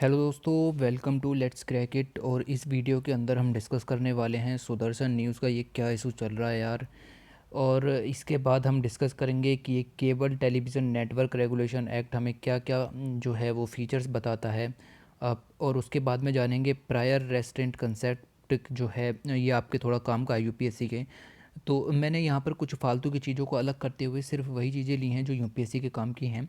Hello दोस्तों, welcome to let's crack it. और इस वीडियो के अंदर हम डिस्कस करने वाले हैं सुदर्शन न्यूज़ का ये क्या इशू चल रहा है यार। और इसके बाद हम डिस्कस करेंगे कि ये cable television network regulation act हमें क्या क्या जो है वो फीचर्स बताता है। और उसके बाद में जानेंगे प्रायर रेस्ट्रेंट कंसेप्ट जो है ये आपके थोड़ा काम का है यूपीएससी के। तो मैंने यहाँ पर कुछ फालतू की चीज़ों को अलग करते हुए सिर्फ वही चीज़ें ली हैं जो यूपीएससी के काम की हैं।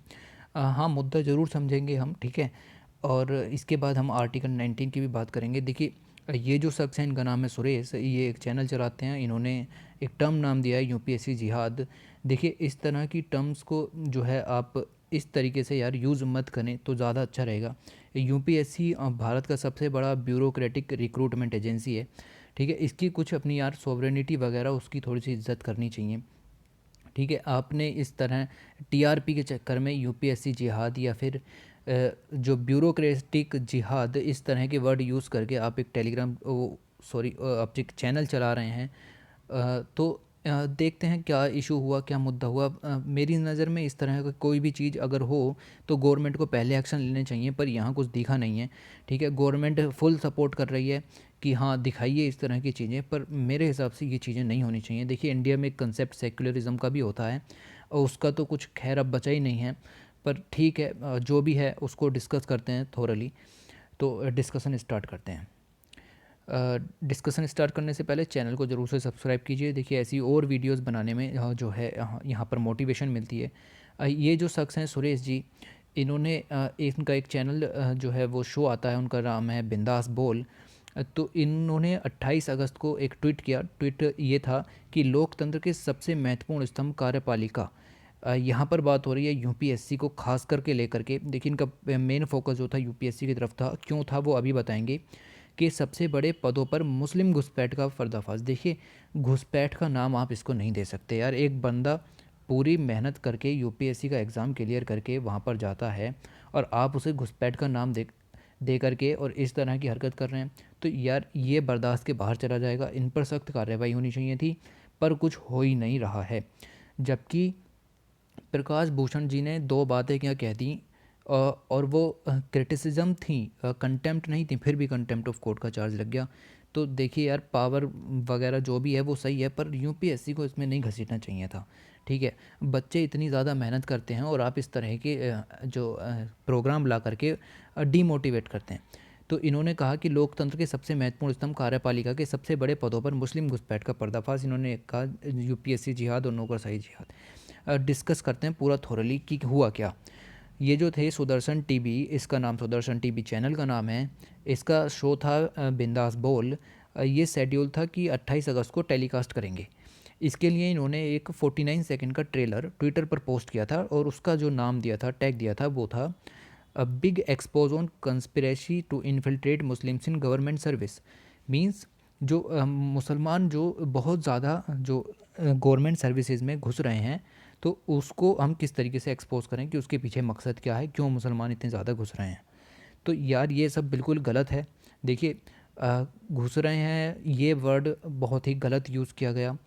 हाँ, मुद्दा ज़रूर समझेंगे हम, ठीक है। और इसके बाद हम आर्टिकल 19 की भी बात करेंगे। देखिए, ये जो शख्स हैं इनका नाम है सुरेश, ये एक चैनल चलाते हैं। इन्होंने एक टर्म नाम दिया है यूपीएससी जिहाद। देखिए, इस तरह की टर्म्स को जो है आप इस तरीके से यार यूज़ मत करें तो ज़्यादा अच्छा रहेगा। यूपीएससी भारत का सबसे बड़ा ब्यूरोक्रेटिक रिक्रूटमेंट एजेंसी है, ठीक है। इसकी कुछ अपनी यार सॉवरेनिटी वगैरह उसकी थोड़ी सी इज्जत करनी चाहिए, ठीक है। आपने इस तरह टीआरपी के चक्कर में यूपीएससी जिहाद या फिर जो ब्यूरोक्रेटिक जिहाद इस तरह के वर्ड यूज़ करके आप एक टेलीग्राम सॉरी आप एक चैनल चला रहे हैं। तो देखते हैं क्या इशू हुआ, क्या मुद्दा हुआ। मेरी नज़र में इस तरह का कोई भी चीज़ अगर हो तो गवर्नमेंट को पहले एक्शन लेने चाहिए, पर यहाँ कुछ दिखा नहीं है, ठीक है। गवर्नमेंट फुल सपोर्ट कर रही है कि हाँ दिखाइए इस तरह की चीज़ें, पर मेरे हिसाब से ये चीज़ें नहीं होनी चाहिए। देखिए, इंडिया में एक कंसेप्ट सेक्युलरिज्म का भी होता है और उसका तो कुछ खैर अब बचा ही नहीं है। पर ठीक है, जो भी है उसको डिस्कस करते हैं थोरली। तो डिस्कशन स्टार्ट करते हैं। डिस्कशन स्टार्ट करने से पहले चैनल को ज़रूर से सब्सक्राइब कीजिए। देखिए, ऐसी और वीडियोस बनाने में जो है यहाँ पर मोटिवेशन मिलती है। ये जो शख्स हैं सुरेश जी, इन्होंने इनका एक चैनल जो है वो शो आता है, उनका नाम है बिंदास बोल। तो इन्होंने 28 अगस्त को एक ट्वीट किया। ट्वीट ये था कि लोकतंत्र के सबसे महत्वपूर्ण स्तंभ कार्यपालिका। यहाँ पर बात हो रही है यूपीएससी को खास करके लेकर के। देखिए, इनका मेन फोकस जो था यूपीएससी की तरफ था। क्यों था वो अभी बताएंगे। कि सबसे बड़े पदों पर मुस्लिम घुसपैठ का पर्दाफाश। देखिए, घुसपैठ का नाम आप इसको नहीं दे सकते यार। एक बंदा पूरी मेहनत करके यूपीएससी का एग्ज़ाम क्लियर करके वहाँ पर जाता है और आप उसे घुसपैठ का नाम दे करके और इस तरह की हरकत कर रहे हैं, तो यार ये बर्दाश्त के बाहर चला जाएगा। इन पर सख्त कार्रवाई होनी चाहिए थी, पर कुछ हो ही नहीं रहा है। जबकि प्रकाश भूषण जी ने दो बातें क्या कह दी, और वो क्रिटिसिज्म थी, कंटेम्प्ट नहीं थी, फिर भी कंटेम्प्ट ऑफ कोर्ट का चार्ज लग गया। तो देखिए यार, पावर वगैरह जो भी है वो सही है, पर यूपीएससी को इसमें नहीं घसीटना चाहिए था, ठीक है। बच्चे इतनी ज़्यादा मेहनत करते हैं और आप इस तरह के जो प्रोग्राम ला करके डीमोटिवेट करते हैं। तो इन्होंने कहा कि लोकतंत्र के सबसे महत्वपूर्ण स्तंभ कार्यपालिका के सबसे बड़े पदों पर मुस्लिम घुसपैठ का पर्दाफाश। इन्होंने कहा यूपीएससी जिहाद और नौकरशाही जिहाद। डिस्कस करते हैं पूरा थोरली कि हुआ क्या। ये जो थे सुदर्शन टीवी, इसका नाम सुदर्शन टीवी चैनल का नाम है। इसका शो था बिंदास बोल। ये शेड्यूल था कि 28 अगस्त को टेलीकास्ट करेंगे। इसके लिए इन्होंने एक 49 सेकंड का ट्रेलर ट्विटर पर पोस्ट किया था और उसका जो नाम दिया था, टैग दिया था, वो था big expose on conspiracy to infiltrate Muslims in government service. Means जो मुसलमान जो बहुत ज़्यादा जो गवर्नमेंट सर्विसेज में घुस रहे हैं, तो उसको हम किस तरीके से एक्सपोज करें कि उसके पीछे मकसद क्या है, क्यों मुसलमान इतने ज़्यादा घुस रहे हैं। तो यार ये सब बिल्कुल गलत है। देखिए, घुस रहे हैं ये वर्ड बहुत ही गलत यूज़ किया गया।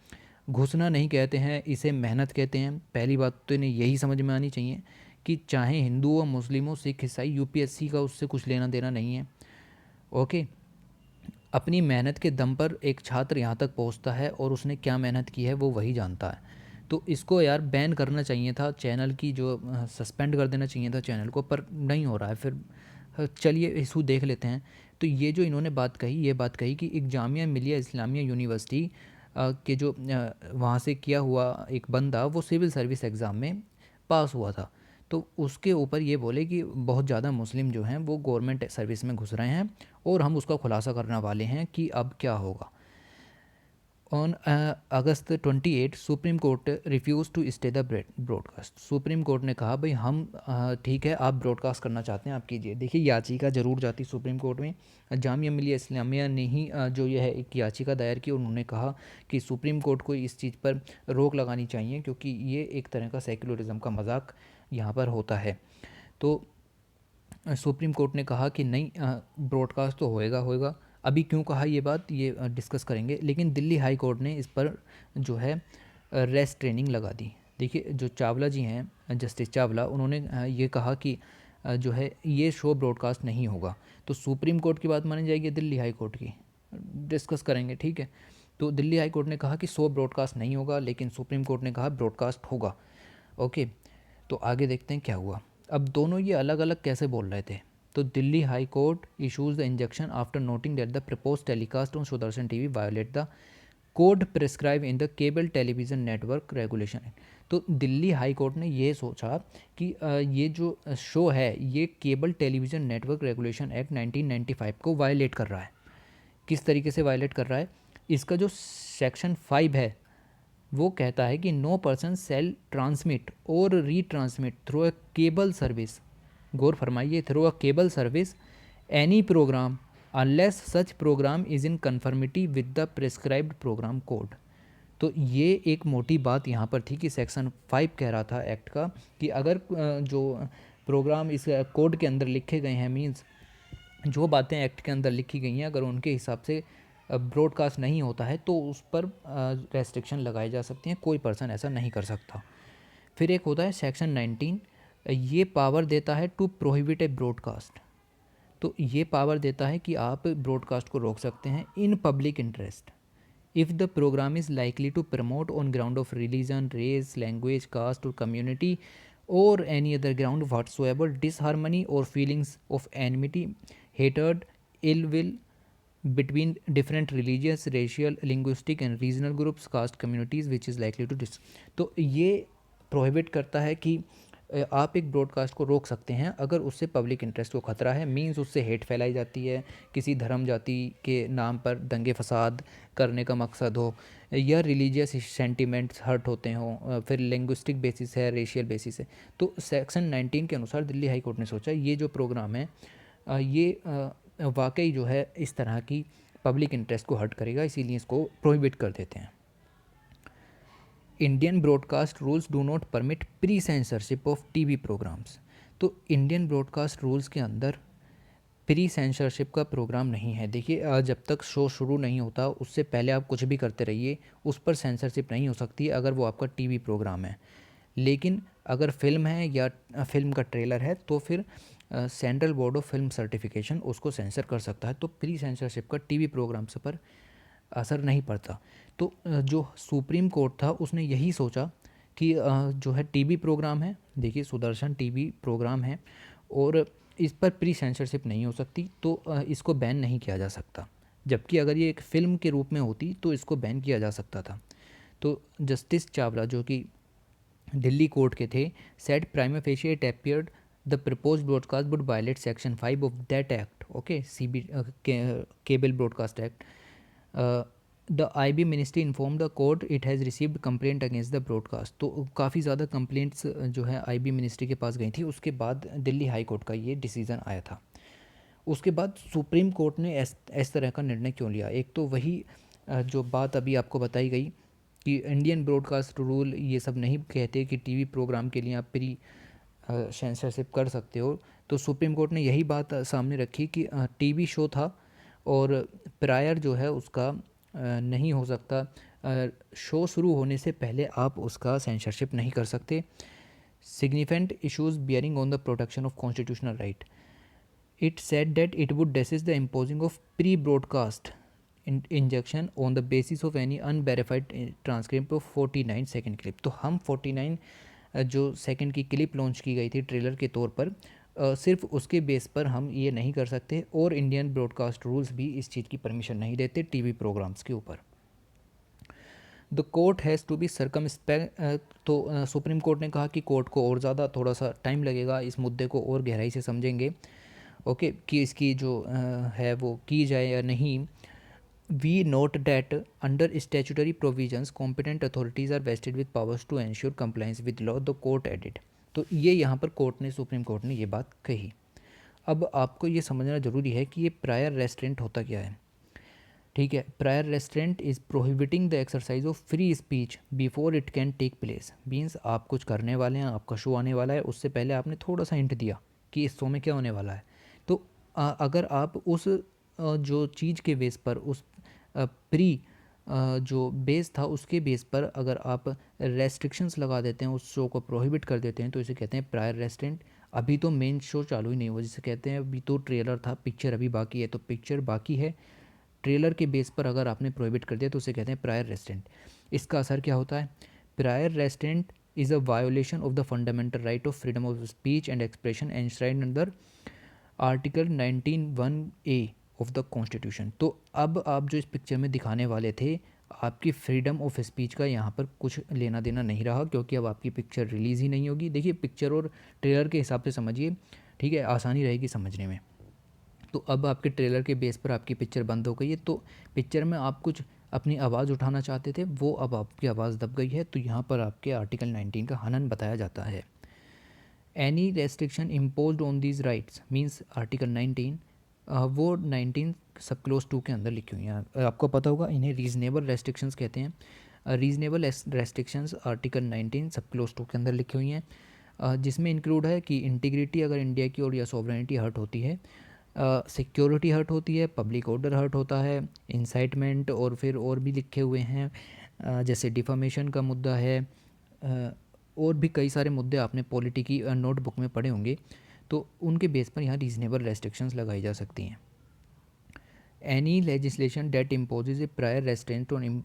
घुसना नहीं कहते हैं, इसे मेहनत कहते हैं। पहली बात तो इन्हें यही समझ में आनी चाहिए कि चाहे हिंदू हो, मुस्लिम हो, सिख, ईसाई, यूपीएससी का उससे कुछ लेना देना नहीं है, ओके। अपनी मेहनत के दम पर एक छात्र यहाँ तक पहुँचता है और उसने क्या मेहनत की है वो वही जानता है। तो इसको यार बैन करना चाहिए था, चैनल की जो सस्पेंड कर देना चाहिए था चैनल को, पर नहीं हो रहा है। फिर चलिए इशू देख लेते हैं। तो ये जो इन्होंने बात कही, ये बात कही कि एक जामिया मिलिया इस्लामिया यूनिवर्सिटी के जो वहाँ से किया हुआ एक बंदा वो सिविल सर्विस एग्ज़ाम में पास हुआ था। तो उसके ऊपर ये बोले कि बहुत ज़्यादा मुस्लिम जो हैं वो गवर्नमेंट सर्विस में घुस रहे हैं और हम उसका खुलासा करने वाले हैं कि अब क्या होगा। On August 28 supreme court refuse to stay the broadcast. Supreme court ने कहा भाई हम ठीक है, आप ब्रॉडकास्ट करना चाहते हैं आप कीजिए। देखिए, याचिका ज़रूर जाती सुप्रीम कोर्ट में। जामिया मिलिया इस्लामिया ने ही जो यह है एक याचिका दायर की। उन्होंने कहा कि सुप्रीम कोर्ट को इस चीज़ पर रोक लगानी चाहिए क्योंकि ये एक तरह का सेक्युलरिज्म का मजाक यहाँ पर होता है। तो सुप्रीम कोर्ट ने कहा कि नहीं, ब्रॉडकास्ट तो होएगा होएगा। अभी क्यों कहा ये बात, ये डिस्कस करेंगे। लेकिन दिल्ली हाई कोर्ट ने इस पर जो है रेस्ट ट्रेनिंग लगा दी। देखिए, जो चावला जी हैं, जस्टिस चावला, उन्होंने ये कहा कि जो है ये शो ब्रॉडकास्ट नहीं होगा। तो सुप्रीम कोर्ट की बात मानी जाएगी, दिल्ली हाई कोर्ट की डिस्कस करेंगे, ठीक है। तो दिल्ली हाई कोर्ट ने कहा कि शो ब्रॉडकास्ट नहीं होगा, लेकिन सुप्रीम कोर्ट ने कहा ब्रॉडकास्ट होगा। ओके, तो आगे देखते हैं क्या हुआ। अब दोनों ये अलग अलग कैसे बोल रहे थे। तो Delhi high court issues the injunction after noting that the propose telecast on Sudarshan TV violet the code prescribe in the cable television network regulation act. तो दिल्ली हाई कोर्ट ने ये सोचा कि ये जो शो है ये cable television network regulation act 1995 को वायलेट कर रहा है। किस तरीके से वायलेट कर रहा है? इसका जो सेक्शन 5 है वो कहता है कि नो पर्सन सेल ट्रांसमिट और retransmit through a cable service, गौर फरमाइए, through a cable service any programme unless such programme is in conformity with the prescribed programme code. तो ये एक मोटी बात यहाँ पर थी कि सेक्शन 5 कह रहा था एक्ट का कि अगर जो प्रोग्राम इस कोड के अंदर लिखे गए हैं, मीन्स जो बातें एक्ट के अंदर लिखी गई हैं, अगर उनके हिसाब से ब्रॉडकास्ट नहीं होता है तो उस पर रेस्ट्रिक्शन लगाई जा सकती हैं, कोई पर्सन ऐसा नहीं कर सकता। फिर एक होता है सेक्शन 19, ये पावर देता है टू प्रोहिबिट ए ब्रॉडकास्ट। तो ये पावर देता है कि आप ब्रॉडकास्ट को रोक सकते हैं in public interest if the program is likely to promote on ground of religion, race, language, caste और कम्युनिटी और any other ground whatsoever disharmony और feelings of enmity, hatred, ill will between different religious, racial, linguistic and regional groups, caste communities which is likely to तो ये prohibit करता है कि आप एक ब्रॉडकास्ट को रोक सकते हैं अगर उससे पब्लिक इंटरेस्ट को खतरा है, मींस उससे हेट फैलाई जाती है, किसी धर्म जाति के नाम पर दंगे फसाद करने का मकसद हो, या रिलीजियस सेंटिमेंट्स हर्ट होते हों, फिर लिंग्विस्टिक बेसिस है, रेशियल बेसिस है। तो सेक्शन 19 के अनुसार दिल्ली हाई कोर्ट ने सोचा ये जो प्रोग्राम है ये वाकई जो है इस तरह की पब्लिक इंटरेस्ट को हर्ट करेगा, इसीलिए इसको प्रोहिबिट कर देते हैं। Indian broadcast rules do not permit pre censorship of TV programs. तो इंडियन ब्रॉडकास्ट रूल्स के अंदर प्री सेंसरशिप का प्रोग्राम नहीं है। देखिए जब तक शो शुरू नहीं होता उससे पहले आप कुछ भी करते रहिए, उस पर सेंसरशिप नहीं हो सकती अगर वो आपका टीवी प्रोग्राम है। लेकिन अगर फिल्म है या फिल्म का ट्रेलर है तो फिर central board of film certification उसको सेंसर कर सकता है। तो प्री सेंसरशिप का टीवी प्रोग्राम्स पर असर नहीं पड़ता। तो जो सुप्रीम कोर्ट था उसने यही सोचा कि जो है टीवी प्रोग्राम है, देखिए सुदर्शन टीवी प्रोग्राम है और इस पर प्री सेंसरशिप नहीं हो सकती, तो इसको बैन नहीं किया जा सकता। जबकि अगर ये एक फ़िल्म के रूप में होती तो इसको बैन किया जा सकता था। तो जस्टिस चावला जो कि दिल्ली कोर्ट के थे, said prima facie it appeared the proposed broadcast would violate section 5 of that act, okay, cable broadcast act. The IB ministry inform the court it has received complaint against the broadcast. तो काफ़ी ज़्यादा complaints जो है IB ministry के पास गई थी, उसके बाद दिल्ली हाई कोर्ट का ये डिसीज़न आया था। उसके बाद सुप्रीम कोर्ट ने इस तरह का निर्णय क्यों लिया? एक तो वही जो बात अभी आपको बताई गई कि इंडियन ब्रॉडकास्ट रूल ये सब नहीं कहते कि टीवी प्रोग्राम के लिए आप प्री सेंसरशिप कर सकते हो। तो सुप्रीम कोर्ट ने यही बात सामने रखी कि टीवी शो था और प्रायर जो है उसका नहीं हो सकता, शो शुरू होने से पहले आप उसका सेंसरशिप नहीं कर सकते। Significant issues bearing on the protection of constitutional right. It said that it would desist the imposing of pre-broadcast injection on the basis of any unverified transcript of 49 second clip. तो हम 49 जो second की clip launch की गई थी trailer के तौर पर, सिर्फ उसके बेस पर हम ये नहीं कर सकते और इंडियन ब्रॉडकास्ट रूल्स भी इस चीज़ की परमिशन नहीं देते टीवी प्रोग्राम्स के ऊपर। The court has to be circumspect. तो सुप्रीम कोर्ट ने कहा कि कोर्ट को और ज़्यादा थोड़ा सा टाइम लगेगा, इस मुद्दे को और गहराई से समझेंगे, ओके, कि इसकी जो है वो की जाए या नहीं। We note that under statutory provisions competent authorities are vested with powers to ensure compliance with law, the court added. तो ये यहाँ पर कोर्ट ने, सुप्रीम कोर्ट ने ये बात कही। अब आपको ये समझना ज़रूरी है कि ये प्रायर रेस्ट्रेंट होता क्या है, ठीक है। Prior restraint is prohibiting the exercise of free speech before it can take place. Means आप कुछ करने वाले हैं, आपका शो आने वाला है, उससे पहले आपने थोड़ा सा हिंट दिया कि इस शो में क्या होने वाला है। तो अगर आप उस जो चीज़ के बेस पर, उस प्री जो बेस था उसके बेस पर अगर आप रेस्ट्रिक्शंस लगा देते हैं, उस शो को प्रोहिबिट कर देते हैं, तो इसे कहते हैं प्रायर रेस्ट्रेंट। अभी तो मेन शो चालू ही नहीं हुआ, जिसे कहते हैं अभी तो ट्रेलर था, पिक्चर अभी बाकी है। तो पिक्चर बाकी है, ट्रेलर के बेस पर अगर आपने प्रोहिबिट कर दिया तो उसे कहते हैं प्रायर रेस्ट्रेंट। इसका असर क्या होता है? Prior restraint is a violation of the fundamental right of freedom of speech and expression enshrined under article 19(1)(a of the constitution. तो अब आप जो इस पिक्चर में दिखाने वाले थे, आपकी फ्रीडम ऑफ स्पीच का यहाँ पर कुछ लेना देना नहीं रहा, क्योंकि अब आपकी पिक्चर रिलीज़ ही नहीं होगी। देखिए, पिक्चर और ट्रेलर के हिसाब से समझिए, ठीक है, आसानी रहेगी समझने में। तो अब आपके ट्रेलर के बेस पर आपकी पिक्चर बंद हो गई है। तो पिक्चर में आप कुछ अपनी आवाज़ उठाना चाहते थे, वो अब आपकी आवाज़ दब गई है। तो यहाँ पर आपके आर्टिकल 19 का हनन बताया जाता है। Any restriction imposed on these rights means article 19, वो 19 सब क्लोज 2 के अंदर लिखी हुई हैं। आपको पता होगा इन्हें रीजनेबल रेस्ट्रिक्शंस कहते हैं। रीजनेबल रेस्ट्रिक्शंस आर्टिकल 19 सब क्लोज 2 के अंदर लिखी हुई हैं, जिसमें इंक्लूड है कि इंटीग्रिटी अगर इंडिया की और या सॉवरेनिटी हर्ट होती है, सिक्योरिटी हर्ट होती है, पब्लिक ऑर्डर हर्ट होता है, इंसाइटमेंट, और फिर और भी लिखे हुए हैं, जैसे डिफामेशन का मुद्दा है, और भी कई सारे मुद्दे आपने पॉलिटी की नोटबुक में पढ़े होंगे। तो उनके बेस पर यहाँ रीजनेबल रेस्ट्रिक्शंस लगाई जा सकती हैं। Any legislation that imposes a prior restraint on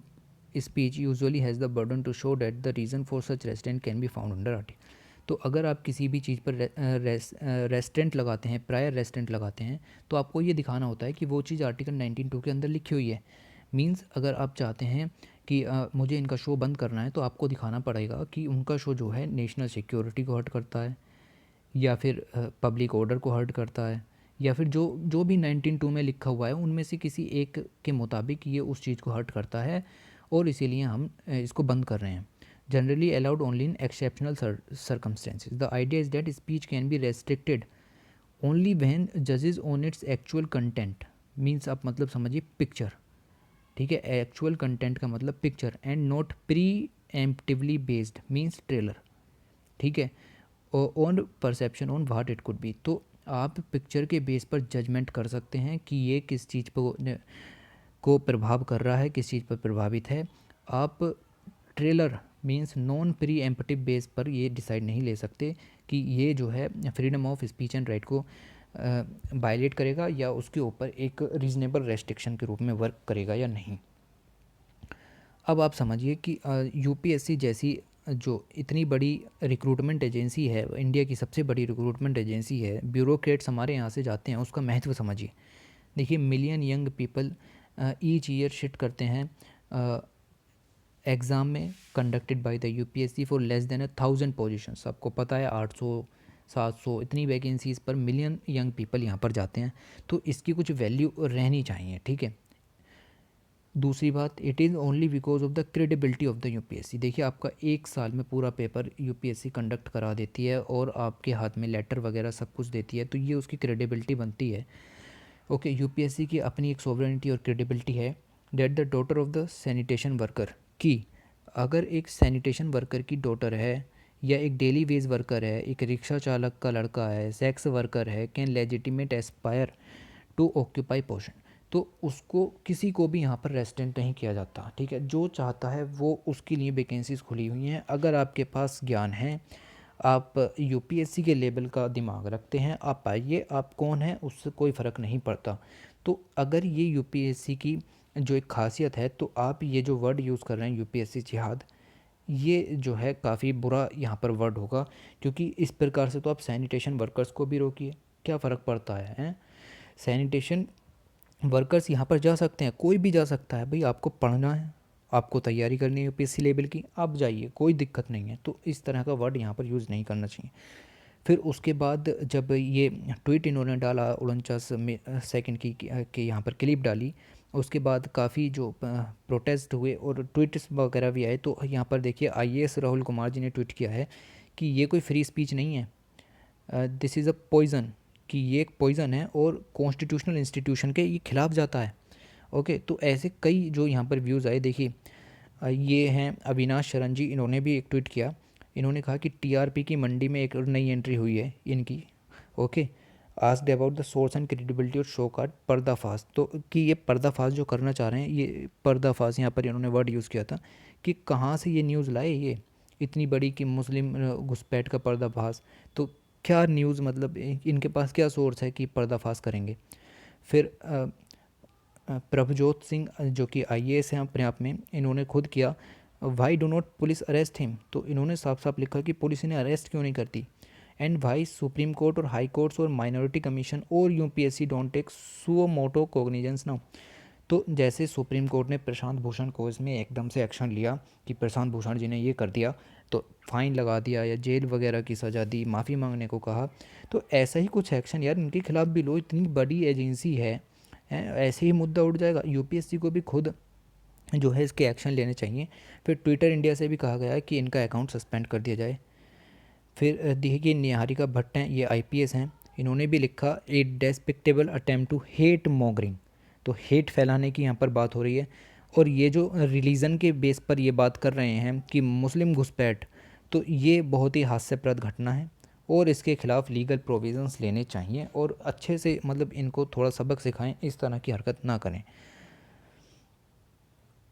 speech usually has the burden to show that the reason for such restraint can be found under article. तो अगर आप किसी भी चीज़ पर रेस्ट्रेंट लगाते हैं, प्रायर रेस्ट्रेंट लगाते हैं, तो आपको ये दिखाना होता है कि वो चीज़ आर्टिकल 19(2) के अंदर लिखी हुई है। मींस अगर आप चाहते हैं कि मुझे इनका शो बंद करना है, तो आपको दिखाना पड़ेगा कि उनका शो जो है नेशनल सिक्योरिटी को हर्ट करता है, या फिर पब्लिक ऑर्डर को हर्ट करता है, या फिर जो जो भी 19(2) में लिखा हुआ है उनमें से किसी एक के मुताबिक ये उस चीज़ को हर्ट करता है, और इसीलिए हम इसको बंद कर रहे हैं। Generally allowed only in exceptional circumstances. The idea is that speech can be restricted only when judges on its actual content means आप मतलब समझिए पिक्चर, ठीक है, एक्चुअल कंटेंट का मतलब picture, and not preemptively based means trailer, ठीक है, on perception on what it could be. तो आप पिक्चर के बेस पर जजमेंट कर सकते हैं कि ये किस चीज़ को प्रभाव कर रहा है, किस चीज़ पर प्रभावित है। आप trailer means non preemptive base पर ये डिसाइड नहीं ले सकते कि ये जो है freedom of speech and right को वायलेट करेगा, या उसके ऊपर एक रीजनेबल रेस्ट्रिक्शन के रूप में वर्क करेगा या नहीं। अब आप समझिए कि यूपीएससी जैसी जो इतनी बड़ी रिक्रूटमेंट एजेंसी है, इंडिया की सबसे बड़ी रिक्रूटमेंट एजेंसी है, ब्यूरोक्रेट्स हमारे यहाँ से जाते हैं, उसका महत्व समझिए। देखिए, million young people each year shit करते हैं एग्ज़ाम में conducted by the UPSC for less than 1000 positions. आपको पता है 800 700 इतनी वैकेंसीज़ पर मिलियन यंग पीपल यहाँ पर जाते हैं, तो इसकी कुछ वैल्यू रहनी चाहिए, ठीक है। दूसरी बात, it is only because of the credibility of the UPSC. देखिए, आपका एक साल में पूरा पेपर यूपीएससी कंडक्ट करा देती है और आपके हाथ में लेटर वगैरह सब कुछ देती है, तो ये उसकी क्रेडिबिलिटी बनती है। ओके, यूपीएससी की अपनी एक सॉवरेनिटी और क्रेडिबिलिटी है। That the daughter of the sanitation worker की, अगर एक सैनिटेशन वर्कर की डॉटर है, या एक डेली वेज वर्कर है, एक रिक्शा चालक का लड़का है, सेक्स वर्कर है, can legitimate aspire to occupy portion, तो उसको किसी को भी यहाँ पर रेस्टेंट नहीं किया जाता, ठीक है। जो चाहता है वो उसके लिए वैकेंसीज़ खुली हुई हैं। अगर आपके पास ज्ञान है, आप यूपीएससी के लेवल का दिमाग रखते हैं, आप आइए, आप कौन हैं उससे कोई फ़र्क नहीं पड़ता। तो अगर ये यूपीएससी की जो एक खासियत है, तो आप ये जो वर्ड यूज़ कर रहे हैं यूपीएससी जिहाद, ये जो है काफ़ी बुरा यहाँ पर वर्ड होगा, क्योंकि इस प्रकार से तो आप सैनिटेशन वर्कर्स को भी रोकिए, क्या फ़र्क पड़ता है? सैनिटेशन वर्कर्स यहाँ पर जा सकते हैं, कोई भी जा सकता है भाई, आपको पढ़ना है, आपको तैयारी करनी है यूपीएससी लेवल की, आप जाइए, कोई दिक्कत नहीं है। तो इस तरह का वर्ड यहाँ पर यूज़ नहीं करना चाहिए। फिर उसके बाद जब ये ट्वीट इन्होंने डाला 49 सेकंड की यहाँ पर क्लिप डाली, उसके बाद काफ़ी जो प्रोटेस्ट हुए और ट्वीट्स वगैरह भी आए, तो यहाँ पर देखिए आईएएस राहुल कुमार जी ने ट्वीट किया है कि ये कोई फ्री स्पीच नहीं है, दिस इज़ अ पॉइज़न, कि ये एक पॉइज़न है और कॉन्स्टिट्यूशनल इंस्टीट्यूशन के ये खिलाफ जाता है। ओके, तो ऐसे कई जो यहाँ पर व्यूज़ आए। देखिए, ये हैं अविनाश शरण जी, इन्होंने भी एक ट्वीट किया। इन्होंने कहा कि टीआरपी की मंडी में एक नई एंट्री हुई है इनकी। Okay, asked about the source and credibility और शो कार्ड पर्दाफाश, तो कि ये पर्दाफाश जो करना चाह रहे हैं, ये पर्दाफाश यहाँ पर इन्होंने वर्ड यूज़ किया था कि कहाँ से ये न्यूज़ लाए ये इतनी बड़ी कि मुस्लिम घुसपैठ का पर्दाफाश। तो क्या न्यूज़, मतलब इनके पास क्या सोर्स है कि पर्दाफाश करेंगे। फिर प्रभजोत सिंह जो कि आईएएस हैं अपने आप में, इन्होंने खुद किया why do not police arrest him, तो इन्होंने साफ साफ लिखा कि पुलिस इन्हें अरेस्ट क्यों नहीं करती। एंड वाई सुप्रीम कोर्ट और हाई कोर्ट्स और माइनॉरिटी कमीशन और UPSC don't take suo motu cognizance now. तो जैसे सुप्रीम कोर्ट ने प्रशांत भूषण को इसमें एकदम से एक्शन लिया कि प्रशांत भूषण जी ने ये कर दिया तो फ़ाइन लगा दिया या जेल वगैरह की सज़ा दी, माफ़ी मांगने को कहा, तो ऐसा ही कुछ एक्शन यार इनके खिलाफ भी लो। इतनी बड़ी एजेंसी है, ऐसे ही मुद्दा उठ जाएगा। यूपीएससी को भी खुद जो है इसके एक्शन लेने चाहिए। फिर ट्विटर इंडिया से भी कहा गया है कि इनका अकाउंट सस्पेंड कर दिया जाए। फिर देखिए निहारिका भट्ट हैं, ये आईपीएस हैं, इन्होंने भी लिखा ए डेस्पेक्टेबल अटेम्प्ट टू हेट मॉगरिंग, तो हेट फैलाने की यहाँ पर बात हो रही है। और ये जो रिलीजन के बेस पर ये बात कर रहे हैं कि मुस्लिम घुसपैठ, तो ये बहुत ही हास्यप्रद घटना है और इसके खिलाफ लीगल प्रोविजंस लेने चाहिए और अच्छे से मतलब इनको थोड़ा सबक सिखाएं, इस तरह की हरकत ना करें।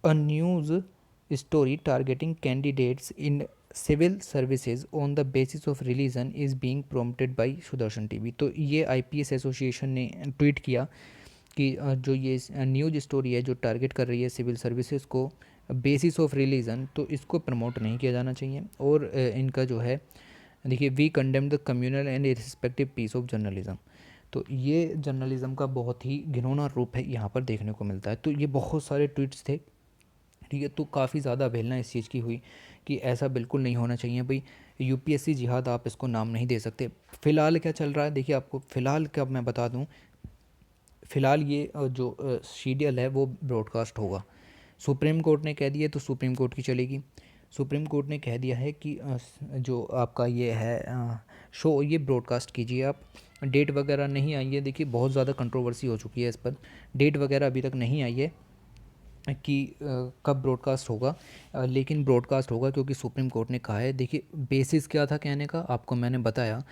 A news story targeting candidates in civil services on the basis of religion is being promoted by Sudarshan TV. तो ये आईपीएस एसोसिएशन ने ट्वीट किया कि जो ये न्यूज़ स्टोरी है जो टारगेट कर रही है सिविल सर्विसेज को बेसिस ऑफ रिलीजन, तो इसको प्रमोट नहीं किया जाना चाहिए। और इनका जो है देखिए we condemn the communal and irrespective piece of journalism, तो ये जर्नलिज्म का बहुत ही घिनौना रूप है यहाँ पर देखने को मिलता है। तो ये बहुत सारे ट्वीट्स थे, ठीक है। तो काफ़ी ज़्यादा अवहेलना इस चीज़ की हुई कि ऐसा बिल्कुल नहीं होना चाहिए भाई। यूपीएससी जिहाद आप इसको नाम नहीं दे सकते। फ़िलहाल क्या चल रहा है देखिए, आपको फ़िलहाल क्या मैं बता दूं, फ़िलहाल ये जो सीरियल है वो ब्रॉडकास्ट होगा। सुप्रीम कोर्ट ने कह दिया तो सुप्रीम कोर्ट की चलेगी। सुप्रीम कोर्ट ने कह दिया है कि जो आपका ये है शो ये ब्रॉडकास्ट कीजिए आप। डेट वगैरह नहीं आई है, देखिए बहुत ज़्यादा कंट्रोवर्सी हो चुकी है इस पर, डेट वगैरह अभी तक नहीं आई है कि कब ब्रॉडकास्ट होगा, लेकिन ब्रॉडकास्ट होगा क्योंकि सुप्रीम कोर्ट ने कहा है। देखिए बेसिस क्या था कहने का, आपको मैंने बताया।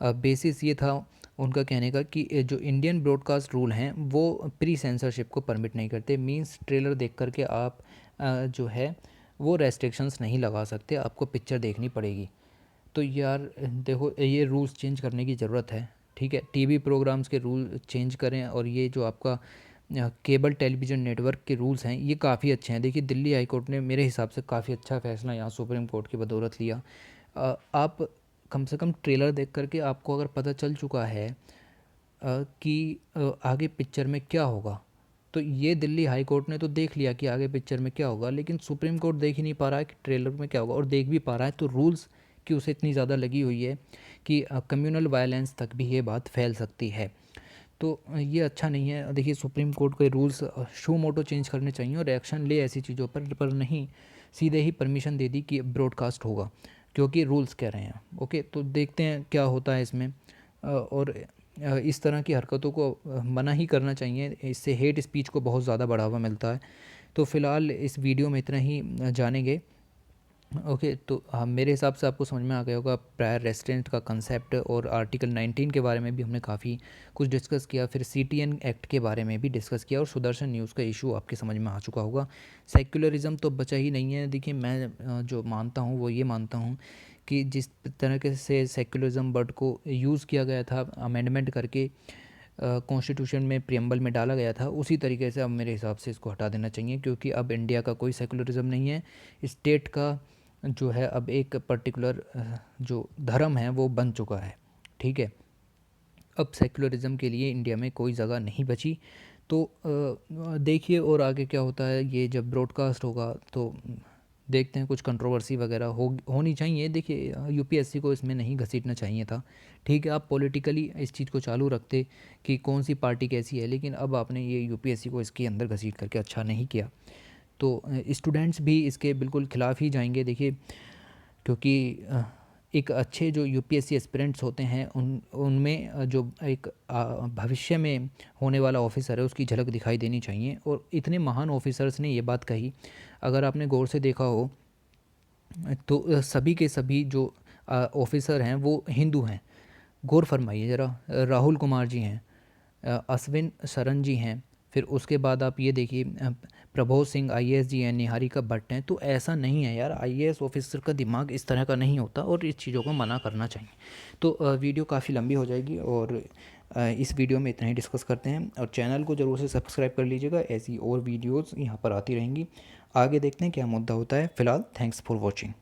बेसिस ये था उनका कहने का कि जो इंडियन ब्रॉडकास्ट रूल हैं वो प्री सेंसरशिप को परमिट नहीं करते। मींस ट्रेलर देख करके आप जो है वो रेस्ट्रिक्शंस नहीं लगा सकते, आपको पिक्चर देखनी पड़ेगी। तो यार देखो ये रूल्स चेंज करने की ज़रूरत है, ठीक है। टीवी प्रोग्राम्स के रूल चेंज करें और ये जो आपका केबल टेलीविज़न नेटवर्क के रूल्स हैं ये काफ़ी अच्छे हैं। देखिए दिल्ली हाई कोर्ट ने मेरे हिसाब से काफ़ी अच्छा फ़ैसला यहाँ सुप्रीम कोर्ट की बदौलत लिया। आप कम से कम ट्रेलर देख करके आपको अगर पता चल चुका है कि आगे पिक्चर में क्या होगा, तो ये दिल्ली हाई कोर्ट ने तो देख लिया कि आगे पिक्चर में क्या होगा, लेकिन सुप्रीम कोर्ट देख ही नहीं पा रहा है कि ट्रेलर में क्या होगा। और देख भी पा रहा है तो रूल्स की उसे इतनी ज़्यादा लगी हुई है कि कम्युनल वायलेंस तक भी ये बात फैल सकती है। तो ये अच्छा नहीं है। देखिए सुप्रीम कोर्ट के रूल्स शो मोटो चेंज करने चाहिए और एक्शन ले ऐसी चीज़ों पर नहीं सीधे ही परमिशन दे दी कि ब्रॉडकास्ट होगा क्योंकि रूल्स कह रहे हैं। ओके, तो देखते हैं क्या होता है इसमें। और इस तरह की हरकतों को मना ही करना चाहिए, इससे हेट स्पीच को बहुत ज़्यादा बढ़ावा मिलता है। तो फ़िलहाल इस वीडियो में इतना ही जानेंगे। ओके, तो मेरे हिसाब से आपको समझ में आ गया होगा प्रायर रेस्टोरेंट का कंसेप्ट, और आर्टिकल 19 के बारे में भी हमने काफ़ी कुछ डिस्कस किया। फिर सीटीएन एक्ट के बारे में भी डिस्कस किया और सुदर्शन न्यूज़ का इशू आपके समझ में आ चुका होगा। सेक्युलरिज़म तो बचा ही नहीं है। देखिए मैं जो मानता हूँ वो ये मानता हूँ कि जिस तरीके से सेक्युलरिज़म वर्ड को यूज़ किया गया था अमेंडमेंट करके कॉन्स्टिट्यूशन में प्रियम्बल में डाला गया था, उसी तरीके से अब मेरे हिसाब से इसको हटा देना चाहिए क्योंकि अब इंडिया का कोई सेकुलरिज्म नहीं है। स्टेट का जो है अब एक पर्टिकुलर जो धर्म है वो बन चुका है, ठीक है। अब सेकुलरिज्म के लिए इंडिया में कोई जगह नहीं बची। तो देखिए और आगे क्या होता है। ये जब ब्रॉडकास्ट होगा तो देखते हैं, कुछ कंट्रोवर्सी वगैरह होनी चाहिए। देखिए यूपीएससी को इसमें नहीं घसीटना चाहिए था, ठीक है। आप पॉलिटिकली इस चीज़ को चालू रखते कि कौन सी पार्टी कैसी है, लेकिन अब आपने ये यूपीएससी को इसके अंदर घसीट करके अच्छा नहीं किया। तो स्टूडेंट्स भी इसके बिल्कुल ख़िलाफ़ ही जाएंगे। देखिए क्योंकि एक अच्छे जो यूपीएससी एस्पिरेंट्स होते हैं उनमें जो एक भविष्य में होने वाला ऑफिसर है उसकी झलक दिखाई देनी चाहिए। और इतने महान ऑफिसर्स ने ये बात कही, अगर आपने गौर से देखा हो तो सभी के सभी जो ऑफिसर हैं वो हिंदू हैं। गौर फरमाइए ज़रा, राहुल कुमार जी हैं, अश्विन शरण जी हैं, फिर उसके बाद आप ये देखिए प्रभोज सिंह आईएएस जी हैं, निहारिका भट्ट हैं, तो ऐसा नहीं है यार, आईएएस ऑफिसर का दिमाग इस तरह का नहीं होता और इस चीज़ों को मना करना चाहिए। तो वीडियो काफ़ी लंबी हो जाएगी और इस वीडियो में इतना ही डिस्कस करते हैं, और चैनल को ज़रूर से सब्सक्राइब कर लीजिएगा, ऐसी और वीडियोज़ यहाँ पर आती रहेंगी। आगे देखते हैं क्या मुद्दा होता है। फ़िलहाल थैंक्स फॉर वॉचिंग।